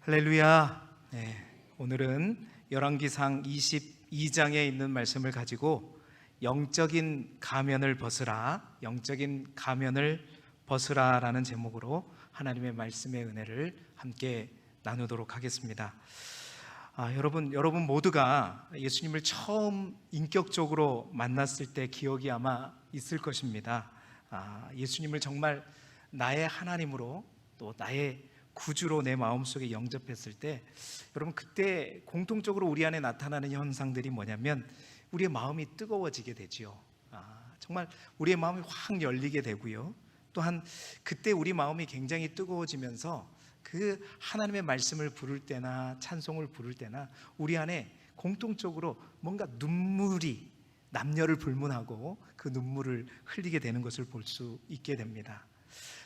할렐루야. 오늘은 열왕기상 22장에 있는 말씀을 가지고 영적인 가면을 벗으라라는 제목으로 하나님의 말씀의 은혜를 함께 나누도록 하겠습니다. 여러분 모두가 예수님을 처음 인격적으로 만났을 때 기억이 아마 있을 것입니다. 예수님을 정말 나의 하나님으로 또 나의 구주로 내 마음속에 영접했을 때, 여러분 그때 공통적으로 우리 안에 나타나는 현상들이 뭐냐면 우리의 마음이 뜨거워지게 되지요. 정말 우리의 마음이 확 열리게 되고요. 또한 그때 우리 마음이 굉장히 뜨거워지면서 그 하나님의 말씀을 부를 때나 찬송을 부를 때나 우리 안에 공통적으로 뭔가 눈물이 남녀를 불문하고 그 눈물을 흘리게 되는 것을 볼 수 있게 됩니다.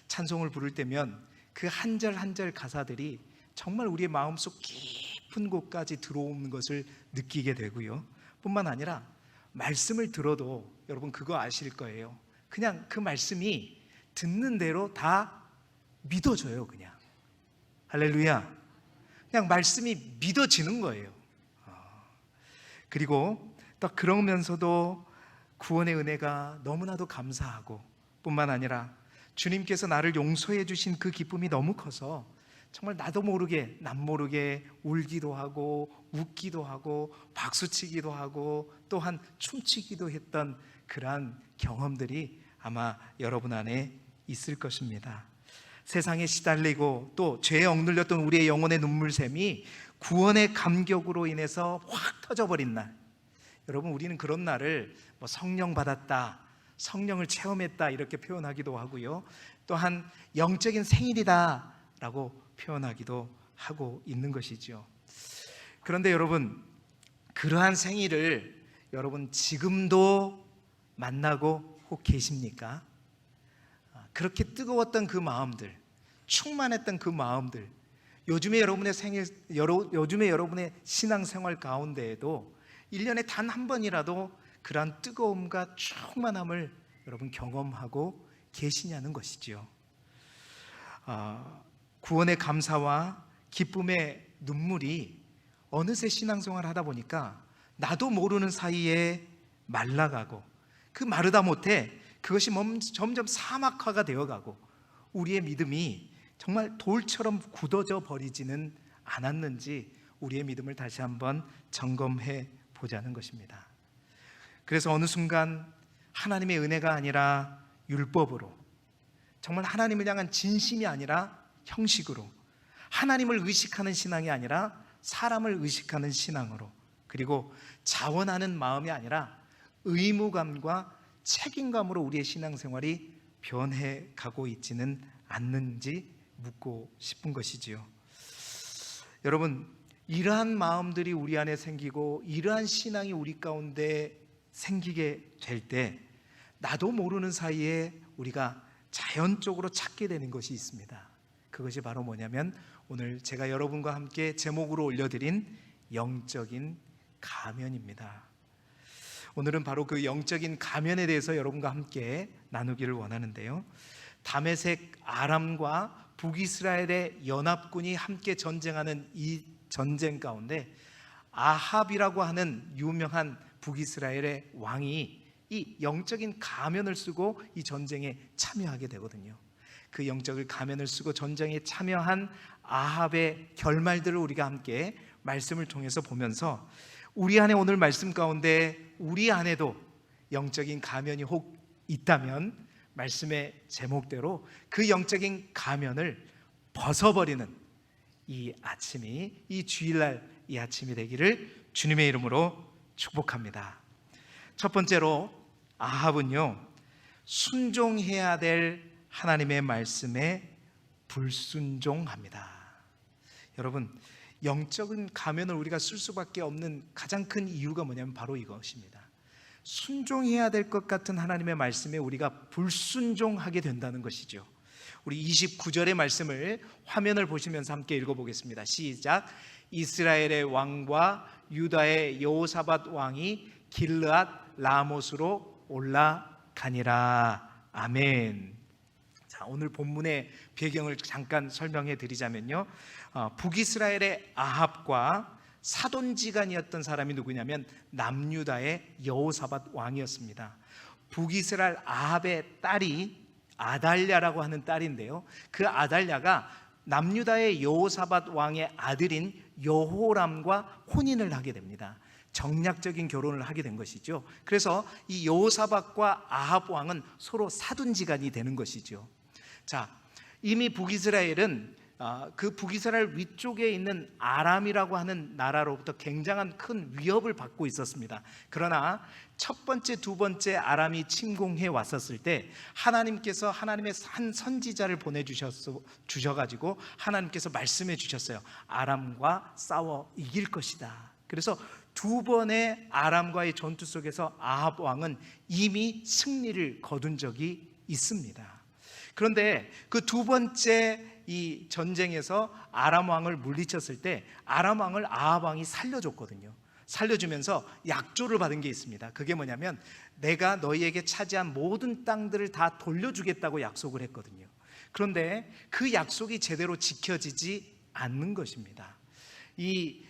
찬송을 부를 때면 그 한 절 한 절 가사들이 정말 우리의 마음속 깊은 곳까지 들어오는 것을 느끼게 되고요. 뿐만 아니라 말씀을 들어도 여러분 그거 아실 거예요. 그냥 그 말씀이 듣는 대로 다 믿어져요. 그냥 할렐루야. 그냥 말씀이 믿어지는 거예요. 그리고 또 그러면서도 구원의 은혜가 너무나도 감사하고, 뿐만 아니라 주님께서 나를 용서해 주신 그 기쁨이 너무 커서 정말 나도 모르게 남 모르게 울기도 하고 웃기도 하고 박수치기도 하고 또한 춤추기도 했던 그러한 경험들이 아마 여러분 안에 있을 것입니다. 세상에 시달리고 또 죄에 억눌렸던 우리의 영혼의 눈물샘이 구원의 감격으로 인해서 확 터져버린 날, 여러분 우리는 그런 날을 성령 받았다, 성령을 체험했다 이렇게 표현하기도 하고요. 또한 영적인 생일이다 라고 표현하기도 하고 있는 것이죠. 그런데 여러분, 그러한 생일을 여러분 지금도 만나고 혹 계십니까? 그렇게 뜨거웠던 그 마음들, 충만했던 그 마음들, 요즘에 여러분의 신앙생활 가운데에도 1년에 단 한 번이라도 그러한 뜨거움과 충만함을 여러분 경험하고 계시냐는 것이지요. 구원의 감사와 기쁨의 눈물이 어느새 신앙생활을 하다 보니까 나도 모르는 사이에 말라가고, 그 마르다 못해 그것이 점점 사막화가 되어가고 우리의 믿음이 정말 돌처럼 굳어져 버리지는 않았는지 우리의 믿음을 다시 한번 점검해 보자는 것입니다. 그래서 어느 순간 하나님의 은혜가 아니라 율법으로, 정말 하나님을 향한 진심이 아니라 형식으로, 하나님을 의식하는 신앙이 아니라 사람을 의식하는 신앙으로, 그리고 자원하는 마음이 아니라 의무감과 책임감으로 우리의 신앙생활이 변해가고 있지는 않는지 묻고 싶은 것이지요. 여러분, 이러한 마음들이 우리 안에 생기고 이러한 신앙이 우리 가운데 생기게 될 때 나도 모르는 사이에 우리가 자연적으로 찾게 되는 것이 있습니다. 그것이 바로 뭐냐면 오늘 제가 여러분과 함께 제목으로 올려드린 영적인 가면입니다. 오늘은 바로 그 영적인 가면에 대해서 여러분과 함께 나누기를 원하는데요. 다메섹 아람과 북이스라엘의 연합군이 함께 전쟁하는 이 전쟁 가운데 아합이라고 하는 유명한 북이스라엘의 왕이 이 영적인 가면을 쓰고 이 전쟁에 참여하게 되거든요. 그 영적인 가면을 쓰고 전쟁에 참여한 아합의 결말들을 우리가 함께 말씀을 통해서 보면서 우리 안에 오늘 말씀 가운데 우리 안에도 영적인 가면이 혹 있다면 말씀의 제목대로 그 영적인 가면을 벗어버리는 이 아침이, 이 주일날 이 아침이 되기를 주님의 이름으로 축복합니다. 첫 번째로 아합은요, 순종해야 될 하나님의 말씀에 불순종합니다. 여러분, 영적인 가면을 우리가 쓸 수밖에 없는 가장 큰 이유가 뭐냐면 바로 이것입니다. 순종해야 될 것 같은 하나님의 말씀에 우리가 불순종하게 된다는 것이죠. 우리 29절의 말씀을 화면을 보시면서 함께 읽어보겠습니다. 시작. 이스라엘의 왕과 유다의 여호사밧 왕이 길르앗 라못으로 올라가니라. 아멘. 자, 오늘 본문의 배경을 잠깐 설명해 드리자면요, 북이스라엘의 아합과 사돈지간이었던 사람이 누구냐면 남유다의 여호사밧 왕이었습니다. 북이스라엘 아합의 딸이 아달랴라고 하는 딸인데요, 그 아달랴가 남유다의 여호사밧 왕의 아들인 여호람과 혼인을 하게 됩니다. 정략적인 결혼을 하게 된 것이죠. 그래서 이 여호사밧과 아합 왕은 서로 사돈지간이 되는 것이죠. 자, 이미 북이스라엘은 그 북이스라엘 위쪽에 있는 아람이라고 하는 나라로부터 굉장한 큰 위협을 받고 있었습니다. 그러나 첫 번째, 두 번째 아람이 침공해 왔었을 때 하나님께서 하나님의 한 선지자를 보내주셔가지고 하나님께서 말씀해 주셨어요. 아람과 싸워 이길 것이다. 그래서 두 번의 아람과의 전투 속에서 아합 왕은 이미 승리를 거둔 적이 있습니다. 그런데 그 두 번째 이 전쟁에서 아람 왕을 물리쳤을 때 아람 왕을 아합 왕이 살려줬거든요. 살려주면서 약조를 받은 게 있습니다. 그게 뭐냐면 내가 너희에게 차지한 모든 땅들을 다 돌려주겠다고 약속을 했거든요. 그런데 그 약속이 제대로 지켜지지 않는 것입니다. 이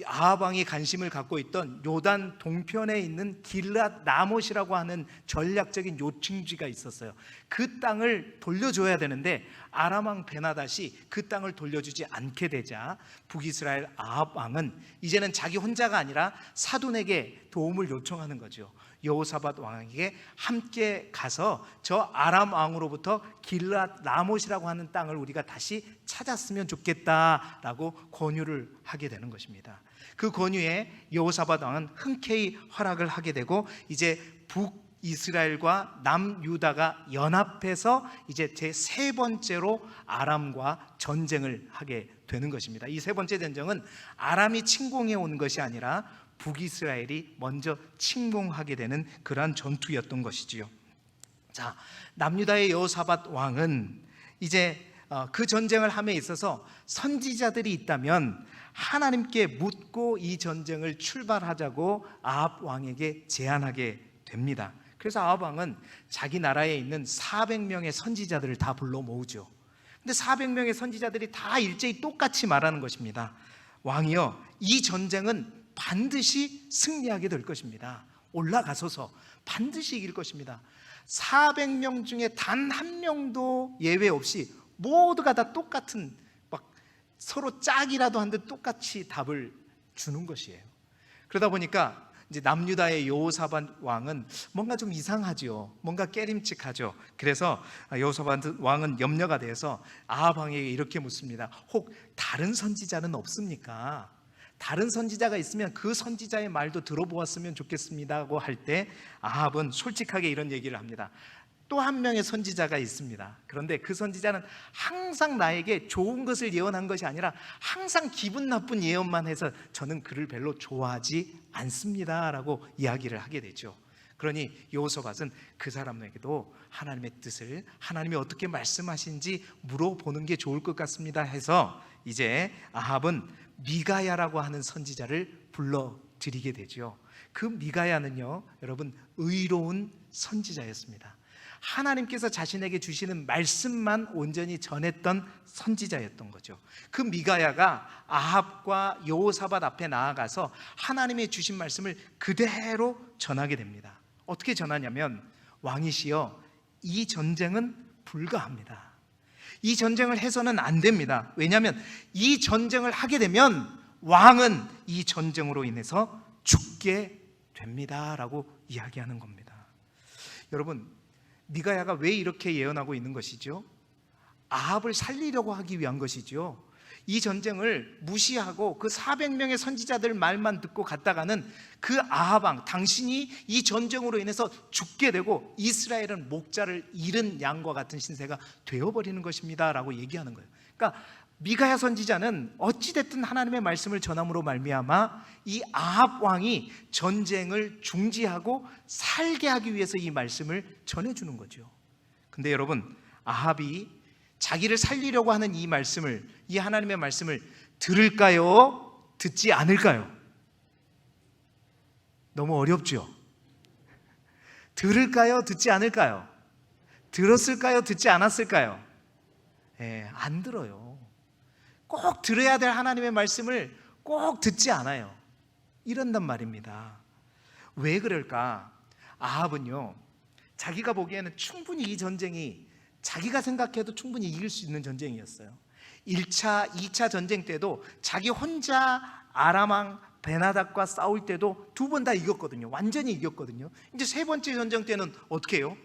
아합 왕이 관심을 갖고 있던 요단 동편에 있는 길랏 라못이라고 하는 전략적인 요충지가 있었어요. 그 땅을 돌려줘야 되는데 아람 왕 베나닷이 그 땅을 돌려주지 않게 되자 북이스라엘 아합 왕은 이제는 자기 혼자가 아니라 사돈에게 도움을 요청하는 거죠. 여호사밧 왕에게 함께 가서 저 아람 왕으로부터 길랏 라못이라고 하는 땅을 우리가 다시 찾았으면 좋겠다라고 권유를 하게 되는 것입니다. 그 권유에 여호사밧 왕은 흔쾌히 허락을 하게 되고 이제 북이스라엘과 남유다가 연합해서 이제 제 세 번째로 아람과 전쟁을 하게 되는 것입니다. 이 세 번째 전쟁은 아람이 침공해 온 것이 아니라 북이스라엘이 먼저 침공하게 되는 그러한 전투였던 것이지요. 자, 남유다의 여호사밧 왕은 이제 그 전쟁을 함에 있어서 선지자들이 있다면 하나님께 묻고 이 전쟁을 출발하자고 아합 왕에게 제안하게 됩니다. 그래서 아합 왕은 자기 나라에 있는 400명의 선지자들을 다 불러 모으죠. 근데 400명의 선지자들이 다 일제히 똑같이 말하는 것입니다. 왕이여, 이 전쟁은 반드시 승리하게 될 것입니다. 올라가소서 반드시 이길 것입니다. 400명 중에 단 한 명도 예외 없이 모두가 다 똑같은, 막 서로 짝이라도 한 듯 똑같이 답을 주는 것이에요. 그러다 보니까 이제 남유다의 여호사밧 왕은 뭔가 좀 이상하죠. 뭔가 깨림칙하죠. 그래서 여호사밧 왕은 염려가 돼서 아합 왕에게 이렇게 묻습니다. 혹 다른 선지자는 없습니까? 다른 선지자가 있으면 그 선지자의 말도 들어보았으면 좋겠습니다고 할 때 아합은 솔직하게 이런 얘기를 합니다. 또 한 명의 선지자가 있습니다. 그런데 그 선지자는 항상 나에게 좋은 것을 예언한 것이 아니라 항상 기분 나쁜 예언만 해서 저는 그를 별로 좋아하지 않습니다 라고 이야기를 하게 되죠. 그러니 여호사밧은 그 사람에게도 하나님의 뜻을, 하나님이 어떻게 말씀하신지 물어보는 게 좋을 것 같습니다 해서 이제 아합은 미가야라고 하는 선지자를 불러들이게 되죠. 그 미가야는요, 여러분, 의로운 선지자였습니다. 하나님께서 자신에게 주시는 말씀만 온전히 전했던 선지자였던 거죠. 그 미가야가 아합과 여호사밧 앞에 나아가서 하나님의 주신 말씀을 그대로 전하게 됩니다. 어떻게 전하냐면, 왕이시여, 이 전쟁은 불가합니다. 이 전쟁을 해서는 안 됩니다. 왜냐하면 이 전쟁을 하게 되면 왕은 이 전쟁으로 인해서 죽게 됩니다 라고 이야기하는 겁니다. 여러분, 미가야가 왜 이렇게 예언하고 있는 것이죠? 아합을 살리려고 하기 위한 것이죠. 이 전쟁을 무시하고 그 400명의 선지자들 말만 듣고 갔다가는 그 아합 왕, 당신이 이 전쟁으로 인해서 죽게 되고 이스라엘은 목자를 잃은 양과 같은 신세가 되어버리는 것입니다 라고 얘기하는 거예요. 그러니까 미가야 선지자는 어찌됐든 하나님의 말씀을 전함으로 말미암아 이 아합 왕이 전쟁을 중지하고 살게 하기 위해서 이 말씀을 전해주는 거죠. 근데 여러분, 아합이 자기를 살리려고 하는 이 말씀을, 이 하나님의 말씀을 들을까요? 듣지 않을까요? 너무 어렵죠? 들을까요? 듣지 않을까요? 들었을까요? 듣지 않았을까요? 안 들어요. 꼭 들어야 될 하나님의 말씀을 꼭 듣지 않아요. 이런단 말입니다. 왜 그럴까? 아합은요, 자기가 보기에는 충분히 이 전쟁이 자기가 생각해도 충분히 이길 수 있는 전쟁이었어요. 1차, 2차 전쟁 때도 자기 혼자 아람왕 베나닥과 싸울 때도 2번 다 이겼거든요. 완전히 이겼거든요. 이제 3번째 전쟁 때는 어떻게 해요?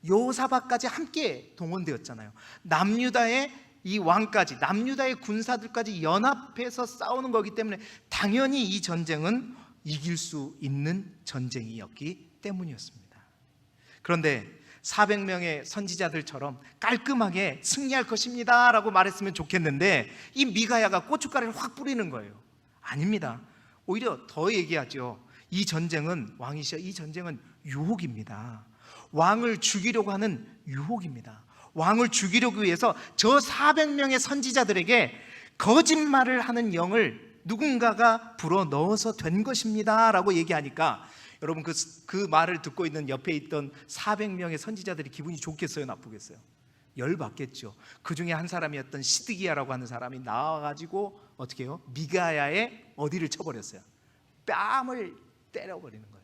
여호사밧까지 함께 동원되었잖아요. 남유다의 이 왕까지, 남유다의 군사들까지 연합해서 싸우는 거기 때문에 당연히 이 전쟁은 이길 수 있는 전쟁이었기 때문이었습니다. 그런데 400명의 선지자들처럼 깔끔하게 승리할 것입니다 라고 말했으면 좋겠는데, 이 미가야가 고춧가루를 확 뿌리는 거예요. 아닙니다. 오히려 더 얘기하죠. 이 전쟁은, 왕이시여, 이 전쟁은 유혹입니다. 왕을 죽이려고 하는 유혹입니다. 왕을 죽이려고 위해서 저 400명의 선지자들에게 거짓말을 하는 영을 누군가가 불어넣어서 된 것입니다 라고 얘기하니까, 여러분 그 말을 듣고 있는 옆에 있던 400명의 선지자들이 기분이 좋겠어요, 나쁘겠어요? 열받겠죠. 그 중에 한 사람이었던 시드기야라고 하는 사람이 나와가지고 어떻게 해요? 미가야의 어디를 쳐버렸어요? 뺨을 때려버리는 거예요.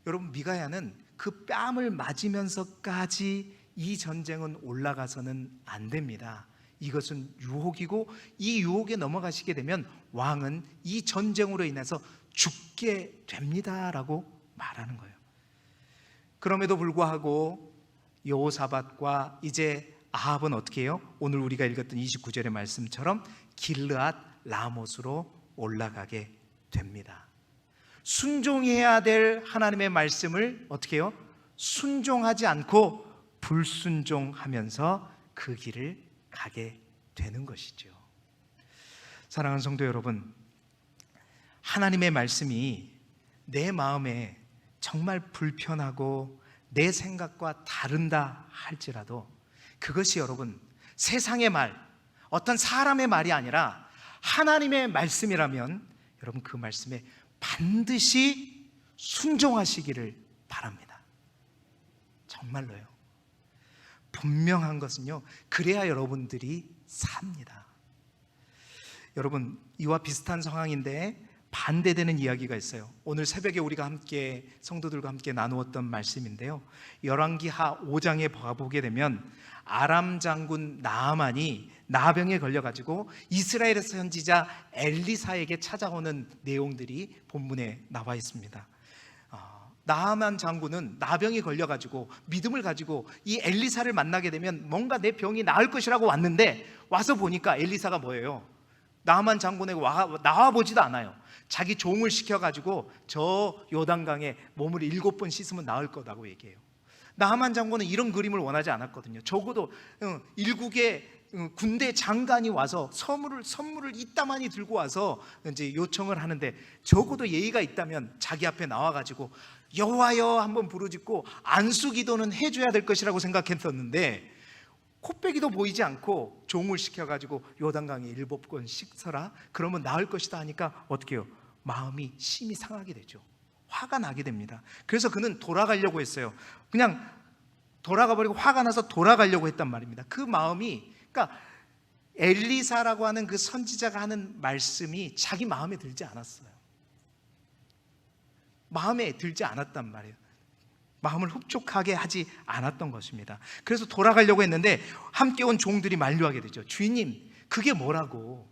여러분, 미가야는 그 뺨을 맞으면서까지 이 전쟁은 올라가서는 안 됩니다. 이것은 유혹이고, 이 유혹에 넘어가시게 되면 왕은 이 전쟁으로 인해서 죽게 됩니다 라고 말하는 거예요. 그럼에도 불구하고 여호사밧과 이제 아합은 어떻게 해요? 오늘 우리가 읽었던 29절의 말씀처럼 길르앗 라못으로 올라가게 됩니다. 순종해야 될 하나님의 말씀을 어떻게 해요? 순종하지 않고 불순종하면서 그 길을 가게 되는 것이죠. 사랑하는 성도 여러분, 하나님의 말씀이 내 마음에 정말 불편하고 내 생각과 다른다 할지라도, 그것이 여러분 세상의 말, 어떤 사람의 말이 아니라 하나님의 말씀이라면 여러분 그 말씀에 반드시 순종하시기를 바랍니다. 정말로요. 분명한 것은요, 그래야 여러분들이 삽니다. 여러분, 이와 비슷한 상황인데 반대되는 이야기가 있어요. 오늘 새벽에 우리가 함께 성도들과 함께 나누었던 말씀인데요, 열왕기하 5장에 가보게 되면 아람 장군 나아만이 나병에 걸려가지고 이스라엘의 선지자 엘리사에게 찾아오는 내용들이 본문에 나와 있습니다. 나아만 장군은 나병이 걸려가지고 믿음을 가지고 이 엘리사를 만나게 되면 뭔가 내 병이 나을 것이라고 왔는데, 와서 보니까 엘리사가 뭐예요? 나아만 장군에게 나와보지도 않아요. 자기 종을 시켜가지고 저 요단강에 몸을 7번 씻으면 나을 거라고 얘기해요. 나아만 장군은 이런 그림을 원하지 않았거든요. 적어도 일국의 군대 장관이 와서 선물을 이따만이 들고 와서 이제 요청을 하는데, 적어도 예의가 있다면 자기 앞에 나와가지고 여호와여 한번 부르짖고 안수기도는 해줘야 될 것이라고 생각했었는데, 코빼기도 보이지 않고 종을 시켜가지고 요단강에 7번 씻어라, 그러면 나을 것이다 하니까 어떻게 해요? 마음이 심히 상하게 되죠. 화가 나게 됩니다. 그래서 그는 돌아가려고 했어요. 그냥 돌아가 버리고 화가 나서 돌아가려고 했단 말입니다. 그 마음이, 그러니까 엘리사라고 하는 그 선지자가 하는 말씀이 자기 마음에 들지 않았어요. 마음에 들지 않았단 말이에요. 마음을 흡족하게 하지 않았던 것입니다. 그래서 돌아가려고 했는데 함께 온 종들이 만류하게 되죠. 주인님, 그게 뭐라고?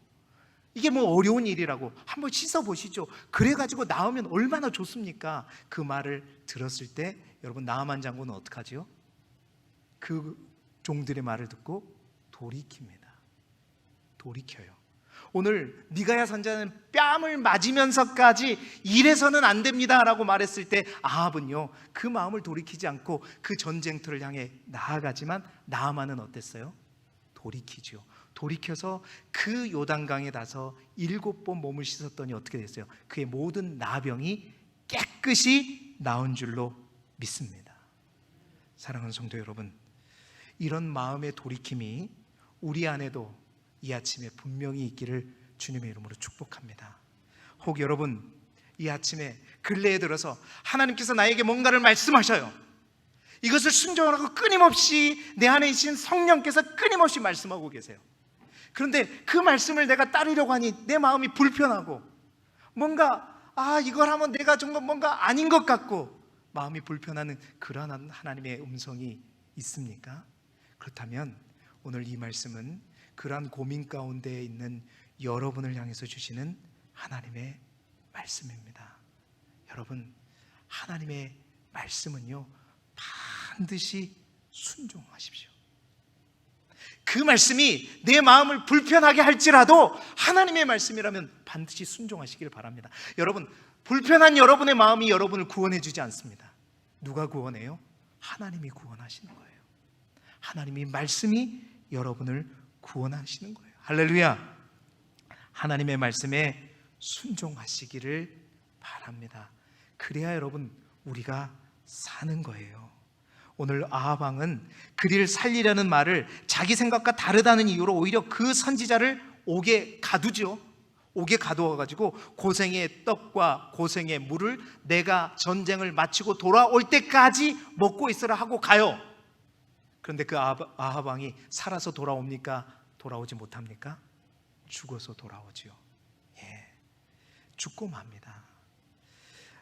이게 뭐 어려운 일이라고, 한번 씻어보시죠. 그래가지고 나오면 얼마나 좋습니까? 그 말을 들었을 때 여러분, 나아만 장군은 어떡하죠? 그 종들의 말을 듣고 돌이킵니다. 돌이켜요. 오늘 미가야 선지자는 뺨을 맞으면서까지 이래서는 안 됩니다 라고 말했을 때, 아합은요 그 마음을 돌이키지 않고 그 전쟁터를 향해 나아가지만, 나아만은 어땠어요? 돌이키죠. 돌이켜서 그 요단강에 가서 7번 몸을 씻었더니 어떻게 됐어요? 그의 모든 나병이 깨끗이 나은 줄로 믿습니다. 사랑하는 성도 여러분, 이런 마음의 돌이킴이 우리 안에도 이 아침에 분명히 있기를 주님의 이름으로 축복합니다. 혹 여러분, 이 아침에 근래에 들어서 하나님께서 나에게 뭔가를 말씀하셔요. 이것을 순종하라고 끊임없이 내 안에 있신 성령께서 끊임없이 말씀하고 계세요. 그런데 그 말씀을 내가 따르려고 하니 내 마음이 불편하고 뭔가 이걸 하면 내가 정말 뭔가 아닌 것 같고 마음이 불편하는 그러한 하나님의 음성이 있습니까? 그렇다면 오늘 이 말씀은 그러한 고민 가운데 있는 여러분을 향해서 주시는 하나님의 말씀입니다. 여러분, 하나님의 말씀은요 반드시 순종하십시오. 그 말씀이 내 마음을 불편하게 할지라도 하나님의 말씀이라면 반드시 순종하시길 바랍니다. 여러분, 불편한 여러분의 마음이 여러분을 구원해 주지 않습니다. 누가 구원해요? 하나님이 구원하시는 거예요. 하나님이 말씀이 여러분을 구원하시는 거예요. 할렐루야. 하나님의 말씀에 순종하시기를 바랍니다. 그래야 여러분 우리가 사는 거예요. 오늘 아합 왕은 그리를 살리려는 말을 자기 생각과 다르다는 이유로 오히려 그 선지자를 옥에 가두죠. 옥에 가두어가지고 고생의 떡과 고생의 물을 내가 전쟁을 마치고 돌아올 때까지 먹고 있으라 하고 가요. 그런데 그 아합 왕이 살아서 돌아옵니까? 돌아오지 못합니까? 죽어서 돌아오지요. 죽고 맙니다.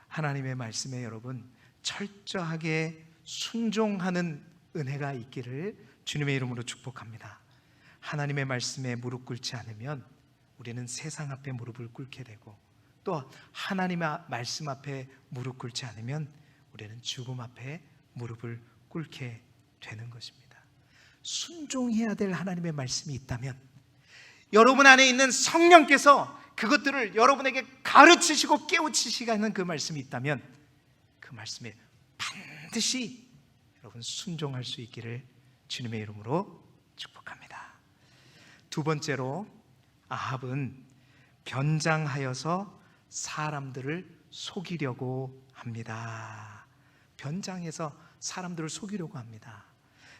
하나님의 말씀에 여러분 철저하게 순종하는 은혜가 있기를 주님의 이름으로 축복합니다. 하나님의 말씀에 무릎 꿇지 않으면 우리는 세상 앞에 무릎을 꿇게 되고, 또 하나님의 말씀 앞에 무릎 꿇지 않으면 우리는 죽음 앞에 무릎을 꿇게 되는 것입니다. 순종해야 될 하나님의 말씀이 있다면, 여러분 안에 있는 성령께서 그것들을 여러분에게 가르치시고 깨우치시는 그 말씀이 있다면 그 말씀에 반드시 여러분 순종할 수 있기를 주님의 이름으로 축복합니다. 두 번째로, 아합은 변장하여서 사람들을 속이려고 합니다. 변장해서 사람들을 속이려고 합니다.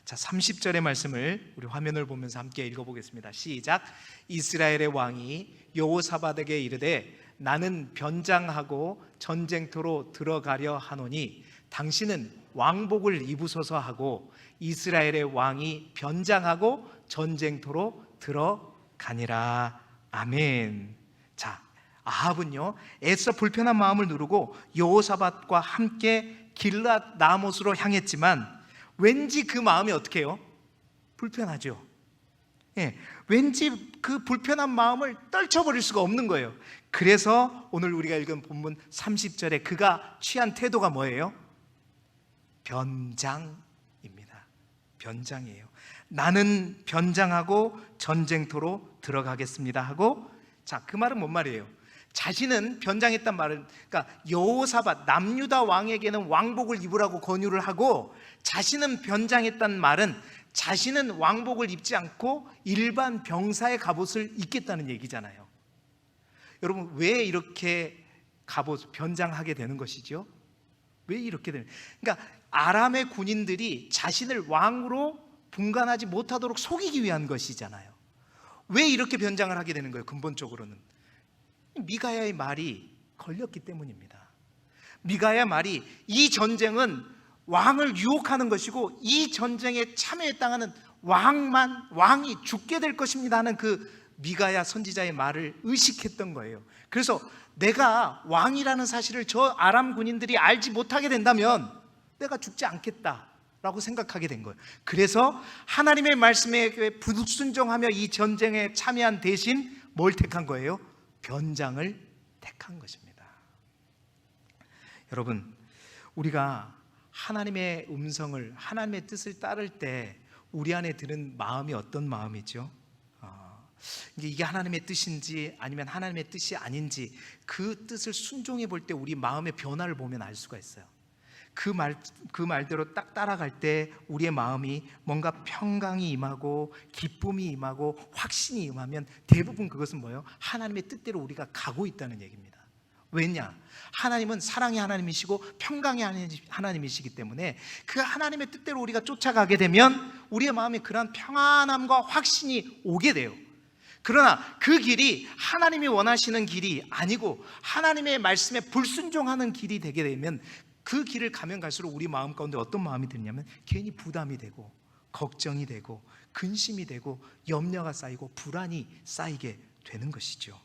자, 30절의 말씀을 우리 화면을 보면서 함께 읽어보겠습니다. 시작. 이스라엘의 왕이 여호사밧에게 이르되 나는 변장하고 전쟁터로 들어가려 하노니 당신은 왕복을 입으소서 하고 이스라엘의 왕이 변장하고 전쟁터로 들어가니라. 아멘. 자, 아합은요 애써 불편한 마음을 누르고 여호사밧과 함께 길랏 라못으로 향했지만 왠지 그 마음이 어떻게 해요? 불편하죠. 왠지 그 불편한 마음을 떨쳐버릴 수가 없는 거예요. 그래서 오늘 우리가 읽은 본문 30절에 그가 취한 태도가 뭐예요? 변장입니다. 변장이에요. 나는 변장하고 전쟁터로 들어가겠습니다 하고, 자, 그 말은 뭔 말이에요? 자신은 변장했단 말은, 그러니까 여호사밧 남유다 왕에게는 왕복을 입으라고 권유를 하고, 자신은 변장했단 말은 자신은 왕복을 입지 않고 일반 병사의 갑옷을 입겠다는 얘기잖아요. 여러분, 왜 이렇게 갑옷 변장하게 되는 것이죠? 왜 이렇게 되는? 그러니까 아람의 군인들이 자신을 왕으로 분간하지 못하도록 속이기 위한 것이잖아요. 왜 이렇게 변장을 하게 되는 거예요? 근본적으로는 미가야의 말이 걸렸기 때문입니다. 미가야의 말이 이 전쟁은 왕을 유혹하는 것이고 이 전쟁에 참여했다가는 왕이 죽게 될 것입니다 하는 그 미가야 선지자의 말을 의식했던 거예요. 그래서 내가 왕이라는 사실을 저 아람 군인들이 알지 못하게 된다면 내가 죽지 않겠다라고 생각하게 된 거예요. 그래서 하나님의 말씀에 불순종하며 이 전쟁에 참여한 대신 뭘 택한 거예요? 변장을 택한 것입니다. 여러분, 우리가 하나님의 음성을, 하나님의 뜻을 따를 때 우리 안에 드는 마음이 어떤 마음이죠? 이게 하나님의 뜻인지 아니면 하나님의 뜻이 아닌지 그 뜻을 순종해 볼 때 우리 마음의 변화를 보면 알 수가 있어요. 그 말대로 딱 따라갈 때 우리의 마음이 뭔가 평강이 임하고 기쁨이 임하고 확신이 임하면 대부분 그것은 뭐예요? 하나님의 뜻대로 우리가 가고 있다는 얘기입니다. 왜냐? 하나님은 사랑의 하나님이시고 평강의 하나님이시기 때문에 그 하나님의 뜻대로 우리가 쫓아가게 되면 우리의 마음에 그러한 평안함과 확신이 오게 돼요. 그러나 그 길이 하나님이 원하시는 길이 아니고 하나님의 말씀에 불순종하는 길이 되게 되면 그 길을 가면 갈수록 우리 마음 가운데 어떤 마음이 드냐면 괜히 부담이 되고 걱정이 되고 근심이 되고 염려가 쌓이고 불안이 쌓이게 되는 것이죠.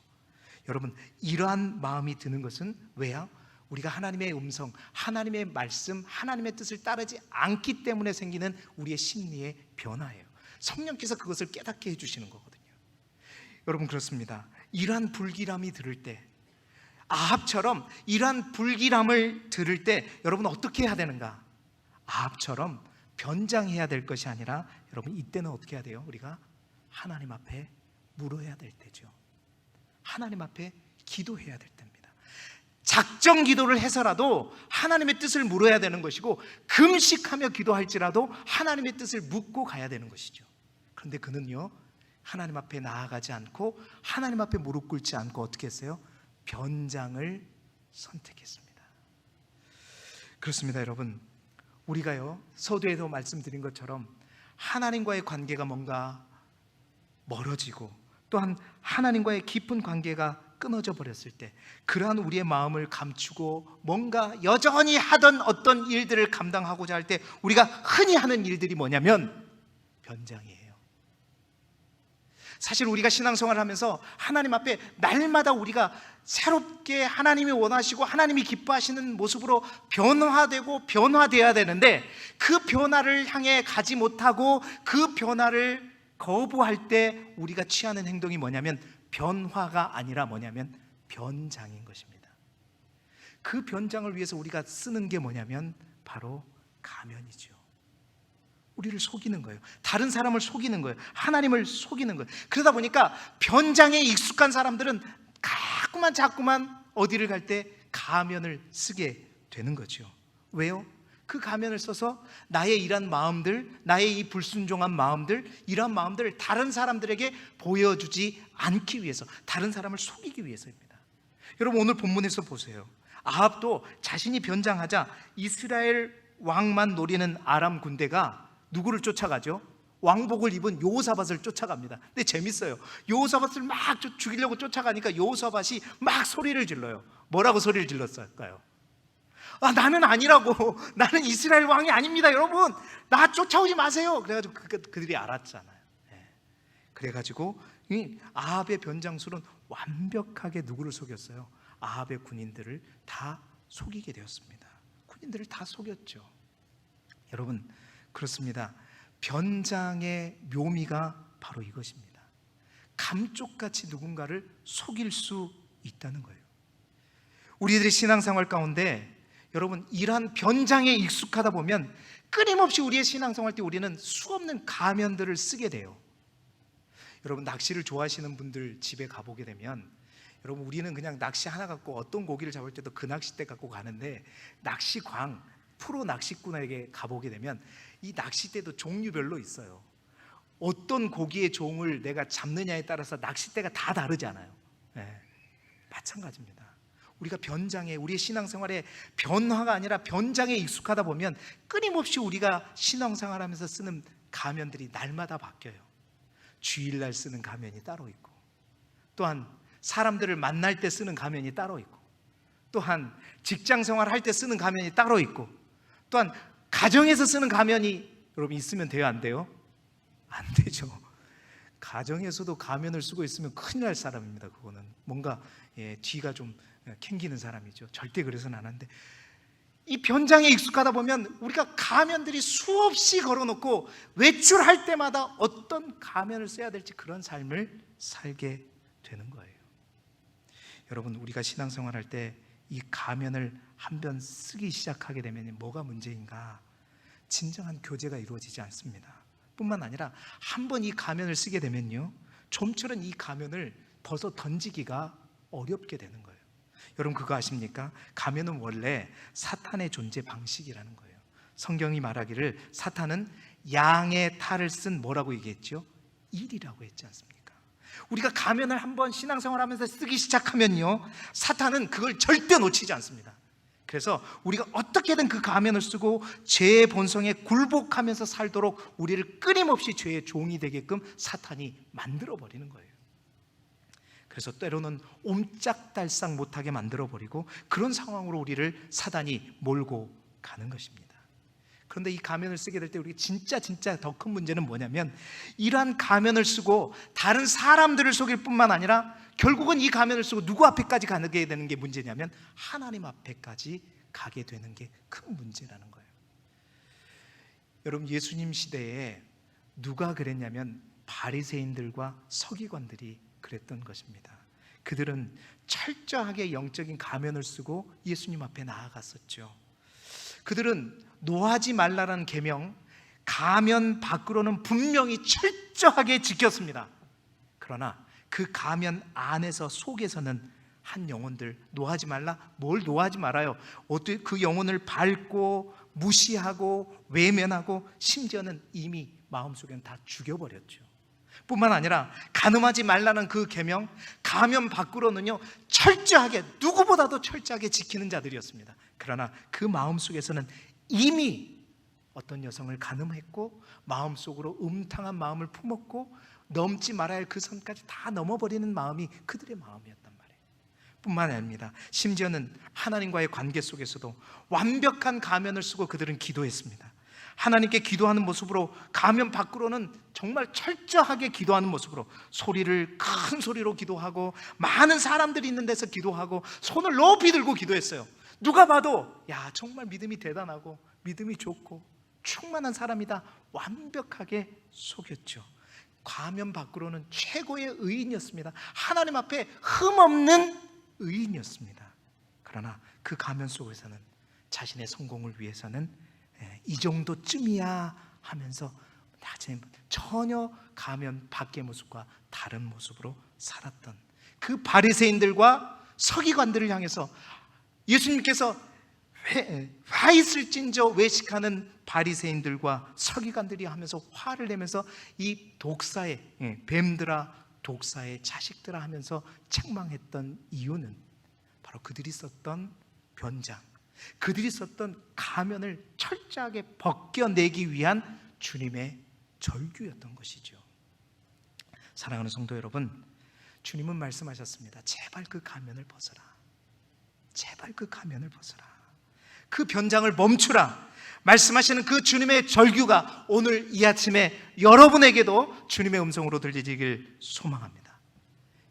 여러분, 이러한 마음이 드는 것은 왜요? 우리가 하나님의 음성, 하나님의 말씀, 하나님의 뜻을 따르지 않기 때문에 생기는 우리의 심리의 변화예요. 성령께서 그것을 깨닫게 해주시는 거거든요. 여러분, 그렇습니다. 이러한 불길함이 들을 때, 아합처럼 이러한 불길함을 들을 때 여러분 어떻게 해야 되는가? 아합처럼 변장해야 될 것이 아니라 여러분 이때는 어떻게 해야 돼요? 우리가 하나님 앞에 물어야 될 때죠. 하나님 앞에 기도해야 될 때입니다. 작정 기도를 해서라도 하나님의 뜻을 물어야 되는 것이고, 금식하며 기도할지라도 하나님의 뜻을 묻고 가야 되는 것이죠. 그런데 그는요, 하나님 앞에 나아가지 않고 하나님 앞에 무릎 꿇지 않고 어떻게 했어요? 변장을 선택했습니다. 그렇습니다. 여러분, 우리가요, 서두에도 말씀드린 것처럼 하나님과의 관계가 뭔가 멀어지고 또한 하나님과의 깊은 관계가 끊어져 버렸을 때, 그러한 우리의 마음을 감추고 뭔가 여전히 하던 어떤 일들을 감당하고자 할 때 우리가 흔히 하는 일들이 뭐냐면 변장이에요. 사실 우리가 신앙생활을 하면서 하나님 앞에 날마다 우리가 새롭게 하나님이 원하시고 하나님이 기뻐하시는 모습으로 변화되고 변화되어야 되는데, 그 변화를 향해 가지 못하고 그 변화를 거부할 때 우리가 취하는 행동이 뭐냐면 변화가 아니라 뭐냐면 변장인 것입니다. 그 변장을 위해서 우리가 쓰는 게 뭐냐면 바로 가면이죠. 우리를 속이는 거예요. 다른 사람을 속이는 거예요. 하나님을 속이는 거예요. 그러다 보니까 변장에 익숙한 사람들은 자꾸만 어디를 갈 때 가면을 쓰게 되는 거죠. 왜요? 그 가면을 써서 나의 이런 마음들, 나의 이 불순종한 마음들, 이런 마음들을 다른 사람들에게 보여주지 않기 위해서, 다른 사람을 속이기 위해서입니다. 여러분, 오늘 본문에서 보세요. 아합도 자신이 변장하자 이스라엘 왕만 노리는 아람 군대가 누구를 쫓아가죠? 왕복을 입은 여호사밧을 쫓아갑니다. 근데 재밌어요. 여호사밧을 막 죽이려고 쫓아가니까 여호사밧이 막 소리를 질러요. 뭐라고 소리를 질렀을까요? 나는 아니라고, 나는 이스라엘 왕이 아닙니다, 여러분, 나 쫓아오지 마세요. 그래가지고 그들이 알았잖아요. 그래가지고 이 아합의 변장술은 완벽하게 누구를 속였어요? 아합의 군인들을 다 속이게 되었습니다. 군인들을 다 속였죠. 여러분, 그렇습니다. 변장의 묘미가 바로 이것입니다. 감쪽같이 누군가를 속일 수 있다는 거예요. 우리들의 신앙생활 가운데 여러분, 이러한 변장에 익숙하다 보면 끊임없이 우리의 신앙생활 때 우리는 수없는 가면들을 쓰게 돼요. 여러분, 낚시를 좋아하시는 분들 집에 가보게 되면 여러분, 우리는 그냥 낚시 하나 갖고 어떤 고기를 잡을 때도 그 낚싯대 갖고 가는데, 낚시광 프로 낚시꾼에게 가보게 되면 이 낚싯대도 종류별로 있어요. 어떤 고기의 종을 내가 잡느냐에 따라서 낚싯대가 다 다르잖아요. 마찬가지입니다. 우리가 변장에, 우리의 신앙생활에 변화가 아니라 변장에 익숙하다 보면 끊임없이 우리가 신앙생활하면서 쓰는 가면들이 날마다 바뀌어요. 주일날 쓰는 가면이 따로 있고, 또한 사람들을 만날 때 쓰는 가면이 따로 있고, 또한 직장생활 할 때 쓰는 가면이 따로 있고, 또한 가정에서 쓰는 가면이 여러분 있으면 돼요, 안 돼요? 안 되죠. 가정에서도 가면을 쓰고 있으면 큰일 날 사람입니다. 그거는 뭔가 뒤가 좀 캥기는 사람이죠. 절대 그래서는 안 하는데, 이 변장에 익숙하다 보면 우리가 가면들이 수없이 걸어놓고 외출할 때마다 어떤 가면을 써야 될지 그런 삶을 살게 되는 거예요. 여러분, 우리가 신앙생활할 때 이 가면을 한 번 쓰기 시작하게 되면 뭐가 문제인가? 진정한 교제가 이루어지지 않습니다. 뿐만 아니라 한 번 이 가면을 쓰게 되면요, 좀처럼 이 가면을 벗어 던지기가 어렵게 되는 거예요. 여러분, 그거 아십니까? 가면은 원래 사탄의 존재 방식이라는 거예요. 성경이 말하기를 사탄은 양의 탈을 쓴 뭐라고 얘기했죠? 일이라고 했지 않습니까? 우리가 가면을 한번 신앙생활하면서 쓰기 시작하면요, 사탄은 그걸 절대 놓치지 않습니다. 그래서 우리가 어떻게든 그 가면을 쓰고 죄의 본성에 굴복하면서 살도록 우리를 끊임없이 죄의 종이 되게끔 사탄이 만들어버리는 거예요. 그래서 때로는 옴짝달싹 못하게 만들어버리고 그런 상황으로 우리를 사단이 몰고 가는 것입니다. 그런데 이 가면을 쓰게 될 때 우리 진짜 더 큰 문제는 뭐냐면, 이러한 가면을 쓰고 다른 사람들을 속일 뿐만 아니라 결국은 이 가면을 쓰고 누구 앞에까지 가게 되는 게 문제냐면 하나님 앞에까지 가게 되는 게 큰 문제라는 거예요. 여러분, 예수님 시대에 누가 그랬냐면 바리새인들과 서기관들이 그랬던 것입니다. 그들은 철저하게 영적인 가면을 쓰고 예수님 앞에 나아갔었죠. 그들은 노하지 말라는 계명, 가면 밖으로는 분명히 철저하게 지켰습니다. 그러나 그 가면 안에서 속에서는 한 영혼들 노하지 말라? 뭘 노하지 말아요? 어떻게 그 영혼을 밟고 무시하고 외면하고 심지어는 이미 마음속에는 다 죽여버렸죠. 뿐만 아니라 간음하지 말라는 그 계명, 가면 밖으로는요 철저하게, 누구보다도 철저하게 지키는 자들이었습니다. 그러나 그 마음속에서는 이미 어떤 여성을 간음했고 마음속으로 음탕한 마음을 품었고 넘지 말아야 할 그 선까지 다 넘어버리는 마음이 그들의 마음이었단 말이에요. 뿐만 아닙니다. 심지어는 하나님과의 관계 속에서도 완벽한 가면을 쓰고 그들은 기도했습니다. 하나님께 기도하는 모습으로, 가면 밖으로는 정말 철저하게 기도하는 모습으로 소리를 큰 소리로 기도하고 많은 사람들이 있는 데서 기도하고 손을 높이 들고 기도했어요. 누가 봐도 야, 정말 믿음이 대단하고 믿음이 좋고 충만한 사람이다, 완벽하게 속였죠. 가면 밖으로는 최고의 의인이었습니다. 하나님 앞에 흠없는 의인이었습니다. 그러나 그 가면 속에서는 자신의 성공을 위해서는 이 정도쯤이야 하면서 전혀 가면 밖의 모습과 다른 모습으로 살았던 그 바리새인들과 서기관들을 향해서 예수님께서 화 있을진저 외식하는 바리새인들과 서기관들이 하면서 화를 내면서 이 독사의, 뱀들아 독사의 자식들아 하면서 책망했던 이유는 바로 그들이 썼던 변장, 그들이 썼던 가면을 철저하게 벗겨내기 위한 주님의 절규였던 것이죠. 사랑하는 성도 여러분, 주님은 말씀하셨습니다. 제발 그 가면을 벗어라. 제발 그 가면을 벗어라. 그 변장을 멈추라. 말씀하시는 그 주님의 절규가 오늘 이 아침에 여러분에게도 주님의 음성으로 들리길 소망합니다.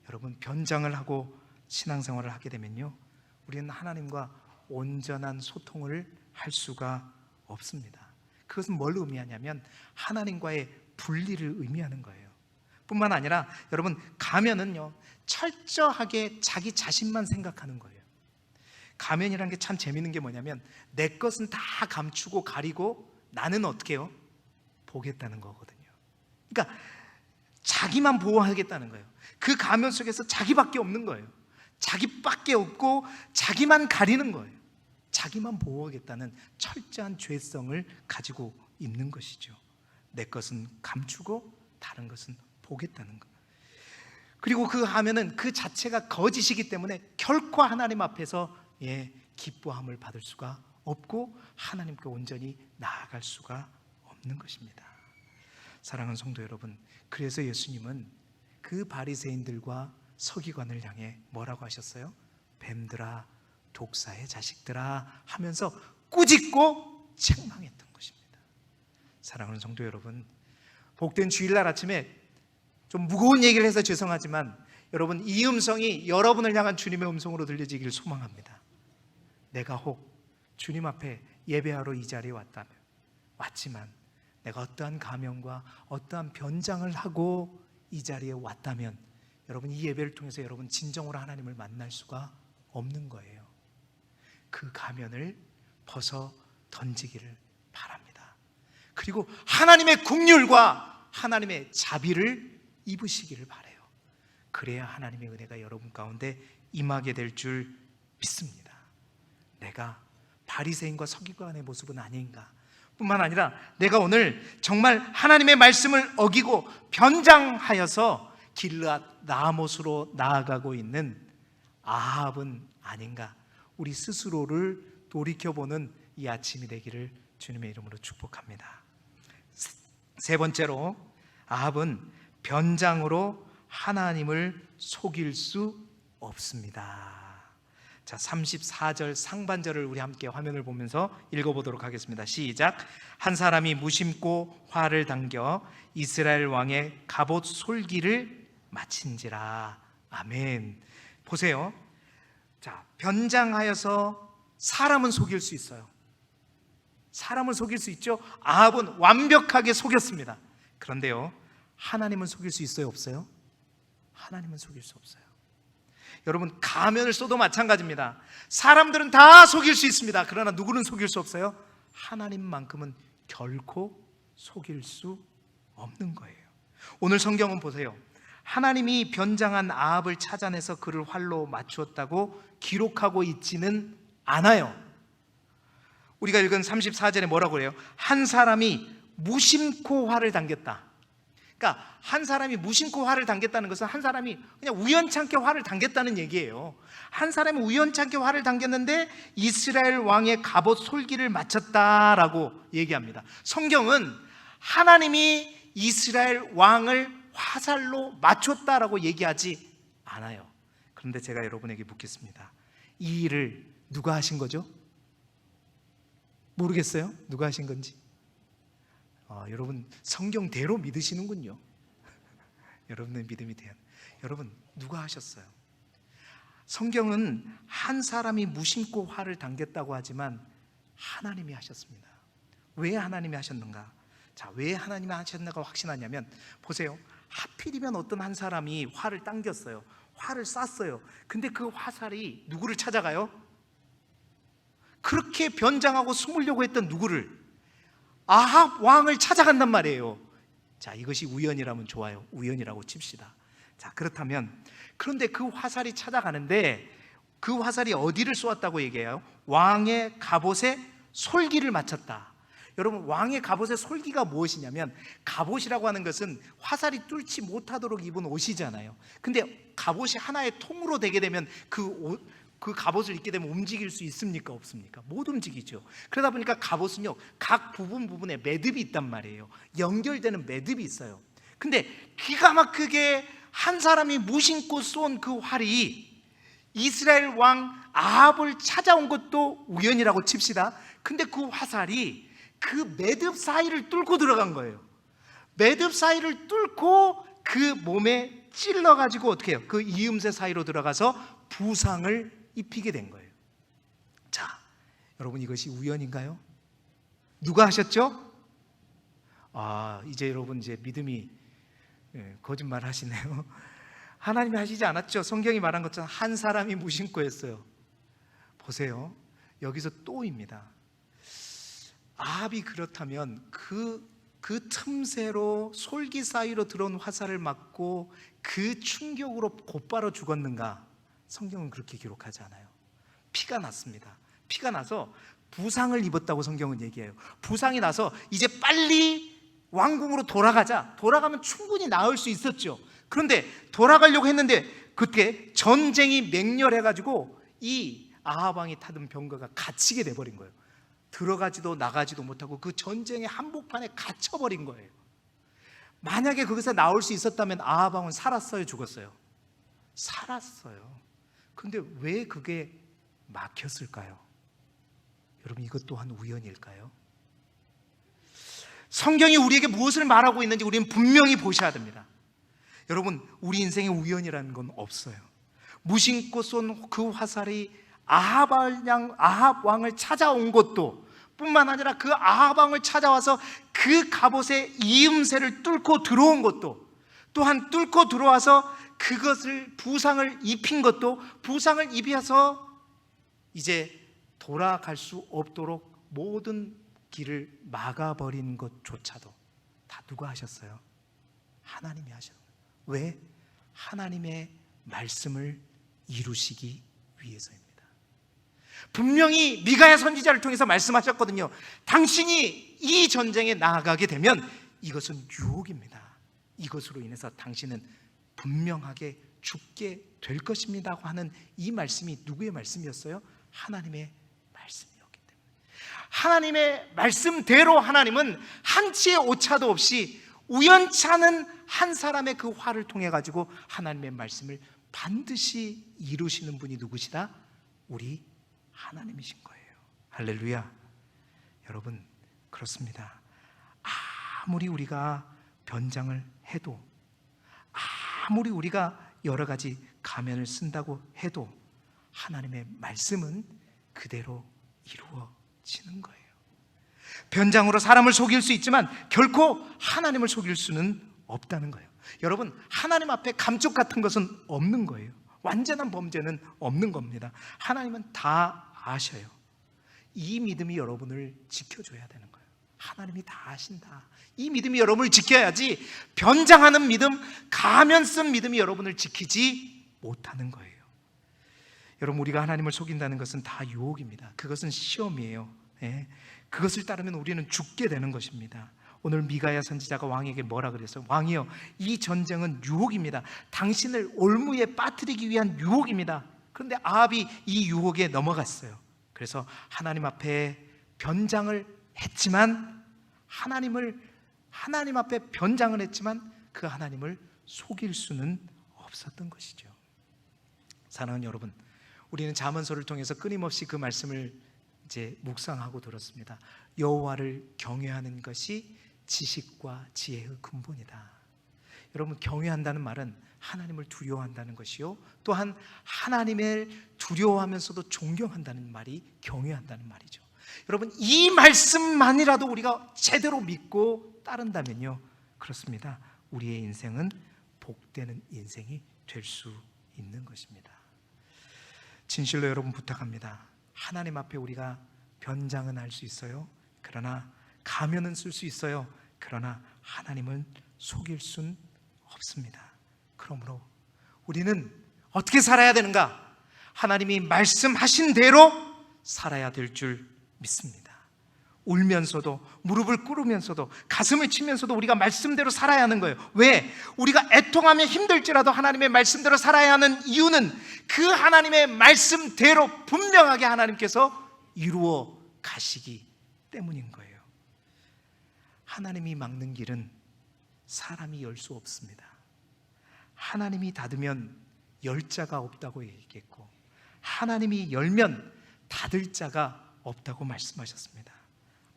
여러분, 변장을 하고 신앙생활을 하게 되면요, 우리는 하나님과 온전한 소통을 할 수가 없습니다. 그것은 뭘 의미하냐면 하나님과의 분리를 의미하는 거예요. 뿐만 아니라 여러분, 가면은요 철저하게 자기 자신만 생각하는 거예요. 가면이라는 게 참 재밌는 게 뭐냐면 내 것은 다 감추고 가리고 나는 어떻게 해요? 보겠다는 거거든요. 그러니까 자기만 보호하겠다는 거예요. 그 가면 속에서 자기밖에 없는 거예요. 자기밖에 없고 자기만 가리는 거예요. 자기만 보호하겠다는 철저한 죄성을 가지고 있는 것이죠. 내 것은 감추고 다른 것은 보겠다는 것. 그리고 그 하면은 그 자체가 거짓이기 때문에 결코 하나님 앞에서 기뻐함을 받을 수가 없고 하나님께 온전히 나아갈 수가 없는 것입니다. 사랑하는 성도 여러분, 그래서 예수님은 그 바리새인들과 서기관을 향해 뭐라고 하셨어요? 뱀들아 독사의 자식들아 하면서 꾸짖고 책망했던 것입니다. 사랑하는 성도 여러분, 복된 주일날 아침에 좀 무거운 얘기를 해서 죄송하지만 여러분, 이 음성이 여러분을 향한 주님의 음성으로 들려지길 소망합니다. 내가 혹 주님 앞에 예배하러 이 자리에 왔지만 내가 어떠한 가면과 어떠한 변장을 하고 이 자리에 왔다면 여러분, 이 예배를 통해서 여러분 진정으로 하나님을 만날 수가 없는 거예요. 그 가면을 벗어 던지기를 바랍니다. 그리고 하나님의 긍휼과 하나님의 자비를 입으시기를 바라요. 그래야 하나님의 은혜가 여러분 가운데 임하게 될 줄 믿습니다. 내가 바리새인과 서기관의 모습은 아닌가, 뿐만 아니라 내가 오늘 정말 하나님의 말씀을 어기고 변장하여서 길르앗 라못으로 나아가고 있는 아합은 아닌가, 우리 스스로를 돌이켜보는 이 아침이 되기를 주님의 이름으로 축복합니다. 세 번째로, 아합은 변장으로 하나님을 속일 수 없습니다. 자, 34절 상반절을 우리 함께 화면을 보면서 읽어보도록 하겠습니다. 시작. 한 사람이 무심코 활을 당겨 이스라엘 왕의 갑옷 솔기를 마친지라. 아멘. 보세요. 자, 변장하여서 사람은 속일 수 있어요. 사람을 속일 수 있죠. 아합은 완벽하게 속였습니다. 그런데요, 하나님은 속일 수 있어요, 없어요? 하나님은 속일 수 없어요. 여러분, 가면을 써도 마찬가지입니다. 사람들은 다 속일 수 있습니다. 그러나 누구는 속일 수 없어요? 하나님만큼은 결코 속일 수 없는 거예요. 오늘 성경은 보세요. 하나님이 변장한 아합을 찾아내서 그를 활로 맞추었다고 기록하고 있지는 않아요. 우리가 읽은 34절에 뭐라고 해요? 한 사람이 무심코 활을 당겼다. 그러니까 한 사람이 무심코 활을 당겼다는 것은 한 사람이 그냥 우연찮게 활을 당겼다는 얘기예요. 한 사람이 우연찮게 활을 당겼는데 이스라엘 왕의 갑옷 솔기를 마쳤다라고 얘기합니다. 성경은 하나님이 이스라엘 왕을 화살로 맞췄다라고 얘기하지 않아요. 그런데 제가 여러분에게 묻겠습니다. 이 일을 누가 하신 거죠? 모르겠어요? 누가 하신 건지? 여러분 성경대로 믿으시는군요. 여러분의 믿음이 돼요. 여러분, 누가 하셨어요? 성경은 한 사람이 무심코 활을 당겼다고 하지만 하나님이 하셨습니다. 왜 하나님이 하셨는가? 자, 왜 하나님이 하셨는가 확신하냐면, 보세요. 하필이면 어떤 한 사람이 활을 당겼어요. 활을 쐈어요. 근데 그 화살이 누구를 찾아가요? 그렇게 변장하고 숨으려고 했던 누구를? 아합 왕을 찾아간단 말이에요. 자, 이것이 우연이라면 좋아요. 우연이라고 칩시다. 자, 그렇다면, 그런데 그 화살이 찾아가는데 그 화살이 어디를 쏘았다고 얘기해요? 왕의 갑옷에 솔기를 맞췄다. 여러분, 왕의 갑옷의 솔기가 무엇이냐면, 갑옷이라고 하는 것은 화살이 뚫지 못하도록 입은 옷이잖아요. 근데 갑옷이 하나의 통으로 되게 되면 그 갑옷을 입게 되면 움직일 수 있습니까? 없습니까? 못 움직이죠. 그러다 보니까 갑옷은요, 각 부분에 매듭이 있단 말이에요. 연결되는 매듭이 있어요. 근데 기가 막히게 한 사람이 무심코 쏜 그 활이 이스라엘 왕 아합을 찾아온 것도 우연이라고 칩시다. 근데 그 화살이 그 매듭 사이를 뚫고 들어간 거예요. 매듭 사이를 뚫고 그 몸에 찔러가지고 어떻게 해요? 그 이음새 사이로 들어가서 부상을 입히게 된 거예요. 자, 여러분, 이것이 우연인가요? 누가 하셨죠? 이제 여러분 이제 믿음이 거짓말 하시네요. 하나님이 하시지 않았죠. 성경이 말한 것처럼 한 사람이 무심코 했어요. 보세요, 여기서 또입니다. 아합이 그렇다면 그 틈새로 솔기 사이로 들어온 화살을 맞고 그 충격으로 곧바로 죽었는가? 성경은 그렇게 기록하지 않아요. 피가 났습니다. 피가 나서 부상을 입었다고 성경은 얘기해요. 부상이 나서 이제 빨리 왕궁으로 돌아가면 충분히 나을 수 있었죠. 그런데 돌아가려고 했는데 그때 전쟁이 맹렬해가지고 이 아합 왕이 타던 병거가 갇히게 돼버린 거예요. 들어가지도 나가지도 못하고 그 전쟁의 한복판에 갇혀버린 거예요. 만약에 거기서 나올 수 있었다면 아합 왕은 살았어요, 죽었어요? 살았어요. 근데 왜 그게 막혔을까요? 여러분, 이것 또한 우연일까요? 성경이 우리에게 무엇을 말하고 있는지 우리는 분명히 보셔야 됩니다. 여러분, 우리 인생에 우연이라는 건 없어요. 무심코 쏜 그 화살이 아합 왕을 찾아온 것도 뿐만 아니라 그 아합 왕을 찾아와서 그 갑옷의 이음새를 뚫고 들어온 것도, 또한 뚫고 들어와서 그것을 부상을 입힌 것도, 부상을 입혀서 이제 돌아갈 수 없도록 모든 길을 막아버린 것조차도 다 누가 하셨어요? 하나님이 하셨어요. 왜? 하나님의 말씀을 이루시기 위해서입니다. 분명히 미가야 선지자를 통해서 말씀하셨거든요. 당신이 이 전쟁에 나아가게 되면 이것은 유혹입니다. 이것으로 인해서 당신은 분명하게 죽게 될 것입니다 하는 이 말씀이 누구의 말씀이었어요? 하나님의 말씀이었기 때문에, 하나님의 말씀대로 하나님은 한치의 오차도 없이 우연치 않은 한 사람의 그 화를 통해 가지고 하나님의 말씀을 반드시 이루시는 분이 누구시다? 우리 하나님이신 거예요. 할렐루야. 여러분, 그렇습니다. 아무리 우리가 변장을 해도, 아무리 우리가 여러 가지 가면을 쓴다고 해도 하나님의 말씀은 그대로 이루어지는 거예요. 변장으로 사람을 속일 수 있지만 결코 하나님을 속일 수는 없다는 거예요. 여러분, 하나님 앞에 감쪽 같은 것은 없는 거예요. 완전한 범죄는 없는 겁니다. 하나님은 다 아셔요. 이 믿음이 여러분을 지켜줘야 되는 거예요. 하나님이 다 아신다. 이 믿음이 여러분을 지켜야지 변장하는 믿음, 가면 쓴 믿음이 여러분을 지키지 못하는 거예요. 여러분, 우리가 하나님을 속인다는 것은 다 유혹입니다. 그것은 시험이에요. 그것을 따르면 우리는 죽게 되는 것입니다. 오늘 미가야 선지자가 왕에게 뭐라 그랬어요? 왕이여, 이 전쟁은 유혹입니다. 당신을 올무에 빠뜨리기 위한 유혹입니다. 그런데 아합이 이 유혹에 넘어갔어요. 그래서 하나님 앞에 변장을 했지만, 하나님 앞에 변장을 했지만 그 하나님을 속일 수는 없었던 것이죠. 사랑하는 여러분, 우리는 잠언서를 통해서 끊임없이 그 말씀을 이제 묵상하고 들었습니다. 여호와를 경외하는 것이 지식과 지혜의 근본이다. 여러분, 경외한다는 말은 하나님을 두려워한다는 것이요, 또한 하나님을 두려워하면서도 존경한다는 말이 경외한다는 말이죠. 여러분, 이 말씀만이라도 우리가 제대로 믿고 따른다면요, 그렇습니다, 우리의 인생은 복되는 인생이 될 수 있는 것입니다. 진실로 여러분 부탁합니다. 하나님 앞에 우리가 변장은 할 수 있어요. 그러나 가면은 쓸 수 있어요. 그러나 하나님은 속일 순 없습니다. 그러므로 우리는 어떻게 살아야 되는가? 하나님이 말씀하신 대로 살아야 될 줄 믿습니다. 울면서도, 무릎을 꿇으면서도, 가슴을 치면서도 우리가 말씀대로 살아야 하는 거예요. 왜? 우리가 애통하며 힘들지라도 하나님의 말씀대로 살아야 하는 이유는 그 하나님의 말씀대로 분명하게 하나님께서 이루어 가시기 때문인 거예요. 하나님이 막는 길은 사람이 열 수 없습니다. 하나님이 닫으면 열 자가 없다고 얘기했고, 하나님이 열면 닫을 자가 없다고 말씀하셨습니다.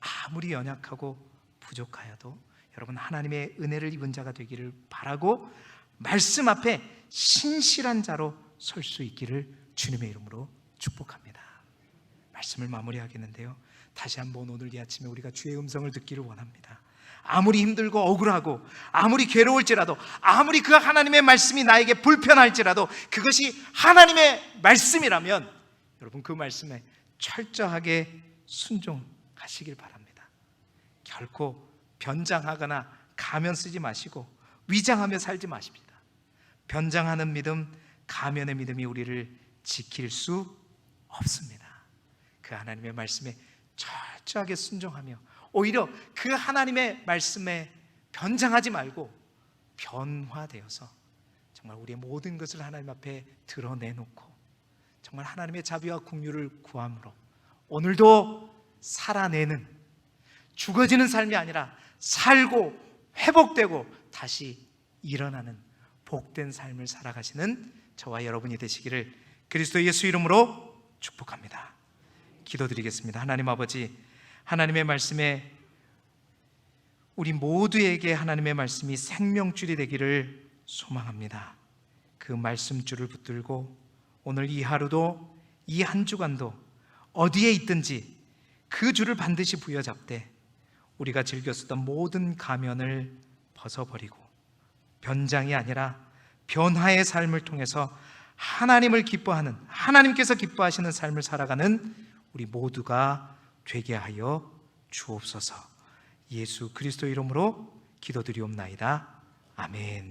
아무리 연약하고 부족하여도 여러분, 하나님의 은혜를 입은 자가 되기를 바라고 말씀 앞에 신실한 자로 설 수 있기를 주님의 이름으로 축복합니다. 말씀을 마무리하겠는데요, 다시 한번 오늘 이 아침에 우리가 주의 음성을 듣기를 원합니다. 아무리 힘들고 억울하고 아무리 괴로울지라도, 아무리 그 하나님의 말씀이 나에게 불편할지라도 그것이 하나님의 말씀이라면 여러분, 그 말씀에 철저하게 순종하시길 바랍니다. 결코 변장하거나 가면 쓰지 마시고 위장하며 살지 마십니다. 변장하는 믿음, 가면의 믿음이 우리를 지킬 수 없습니다. 그 하나님의 말씀에 철저하게 순종하며 오히려 그 하나님의 말씀에 변장하지 말고 변화되어서 정말 우리의 모든 것을 하나님 앞에 드러내놓고 정말 하나님의 자비와 긍휼을 구함으로 오늘도 살아내는, 죽어지는 삶이 아니라 살고 회복되고 다시 일어나는 복된 삶을 살아가시는 저와 여러분이 되시기를 그리스도 예수 이름으로 축복합니다. 기도드리겠습니다. 하나님 아버지, 하나님의 말씀에 우리 모두에게 하나님의 말씀이 생명줄이 되기를 소망합니다. 그 말씀줄을 붙들고 오늘 이 하루도, 이 한 주간도 어디에 있든지 그 줄을 반드시 부여잡되 우리가 즐겨 쓰던 모든 가면을 벗어버리고 변장이 아니라 변화의 삶을 통해서 하나님을 기뻐하는, 하나님께서 기뻐하시는 삶을 살아가는 우리 모두가 되게 하여 주옵소서. 예수 그리스도 이름으로 기도드리옵나이다. 아멘.